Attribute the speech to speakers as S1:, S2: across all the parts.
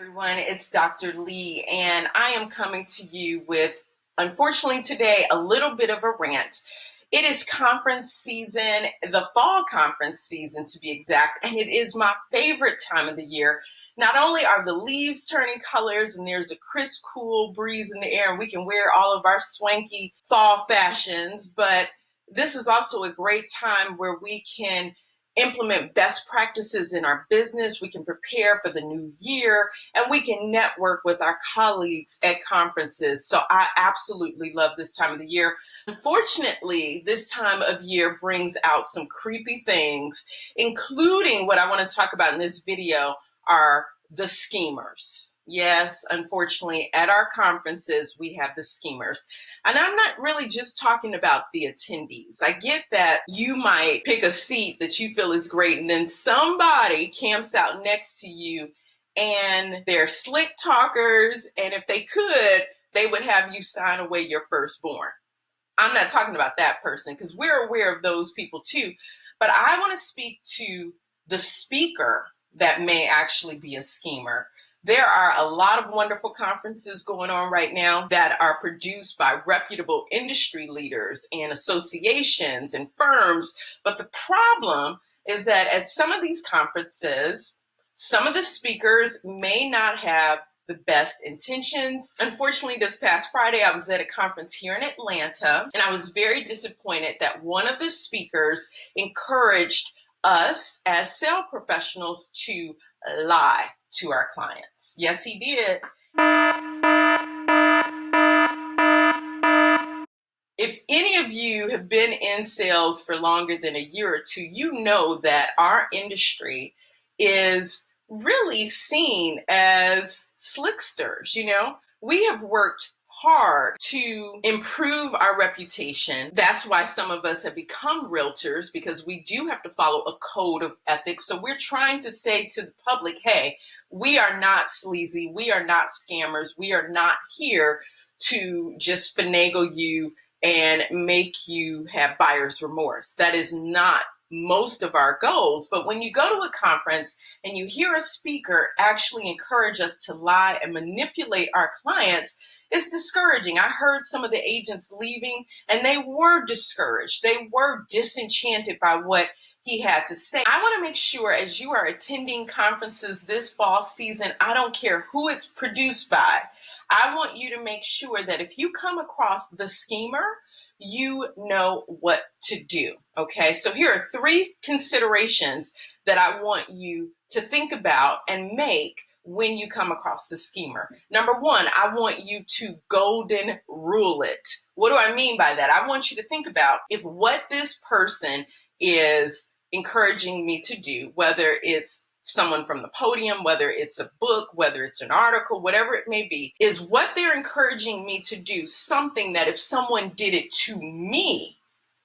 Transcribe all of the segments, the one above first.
S1: everyone, it's Dr. Lee, and I am coming to you with, unfortunately today, a little bit of a rant. It is conference season, the fall conference season to be exact, and it is my favorite time of the year. Not only are the leaves turning colors and there's a crisp, cool breeze in the air and we can wear all of our swanky fall fashions, but this is also a great time where we can implement best practices in our business, we can prepare for the new year, and we can network with our colleagues at conferences. So I absolutely love this time of the year. Unfortunately, this time of year brings out some creepy things, including what I want to talk about in this video are the schemers. Yes, unfortunately, at our conferences, we have the schemers. And I'm not really just talking about the attendees. I get that you might pick a seat that you feel is great, and then somebody camps out next to you, and they're slick talkers, and if they could, they would have you sign away your firstborn. I'm not talking about that person, because we're aware of those people too. But I want to speak to the speaker that may actually be a schemer. There are a lot of wonderful conferences going on right now that are produced by reputable industry leaders and associations and firms. But the problem is that at some of these conferences, some of the speakers may not have the best intentions. Unfortunately, this past Friday, I was at a conference here in Atlanta, and I was very disappointed that one of the speakers encouraged us as sales professionals to lie to our clients. Yes, he did. If any of you have been in sales for longer than a year or two, you know that our industry is really seen as slicksters. We have worked hard to improve our reputation. That's why some of us have become realtors, because we do have to follow a code of ethics. So we're trying to say to the public, hey, we are not sleazy. We are not scammers. We are not here to just finagle you and make you have buyer's remorse. That is not most of our goals. But when you go to a conference and you hear a speaker actually encourage us to lie and manipulate our clients, it's discouraging. I heard some of the agents leaving and they were discouraged. They were disenchanted by what he had to say. I want to make sure as you are attending conferences this fall season, I don't care who it's produced by, I want you to make sure that if you come across the schemer, you know what to do. Okay, so here are 3 considerations that I want you to think about and make when you come across the schemer. Number 1, I want you to golden rule it. What do I mean by that? I want you to think about if what this person is encouraging me to do, whether it's someone from the podium, whether it's a book, whether it's an article, whatever it may be, is what they're encouraging me to do something that if someone did it to me,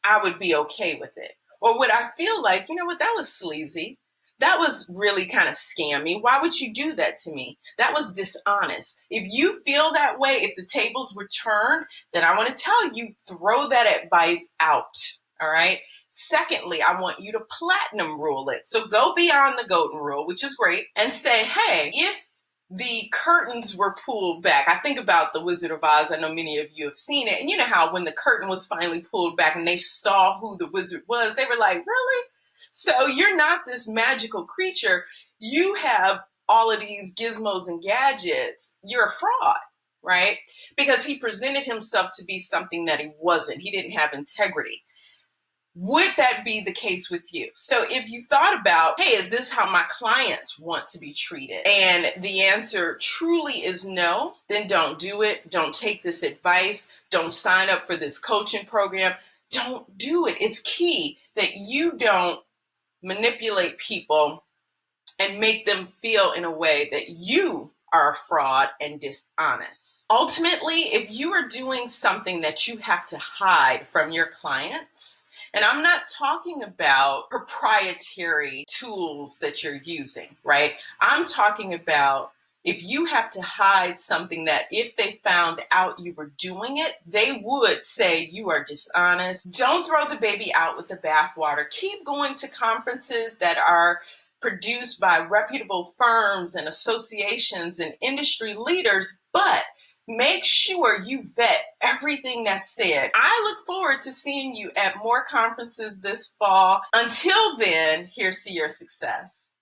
S1: I would be okay with it? Or would I feel like, you know what, that was sleazy. That was really kind of scammy. Why would you do that to me? That was dishonest. If you feel that way, if the tables were turned, then I want to tell you, throw that advice out. All right. Secondly, I want you to platinum rule it. So go beyond the golden rule, which is great, and say, hey, if the curtains were pulled back, I think about The Wizard of Oz. I know many of you have seen it. And you know how when the curtain was finally pulled back and they saw who the wizard was, they were like, really? So you're not this magical creature. You have all of these gizmos and gadgets. You're a fraud, right? Because he presented himself to be something that he wasn't. He didn't have integrity. Would that be the case with you? So if you thought about, hey, is this how my clients want to be treated? And the answer truly is no, then don't do it. Don't take this advice. Don't sign up for this coaching program. Don't do it. It's key that you don't manipulate people and make them feel in a way that you are a fraud and dishonest. Ultimately, if you are doing something that you have to hide from your clients, and I'm not talking about proprietary tools that you're using, right? I'm talking about if you have to hide something that if they found out you were doing it, they would say you are dishonest. Don't throw the baby out with the bathwater. Keep going to conferences that are produced by reputable firms and associations and industry leaders, but make sure you vet everything that's said. I look forward to seeing you at more conferences this fall. Until then, here's to your success.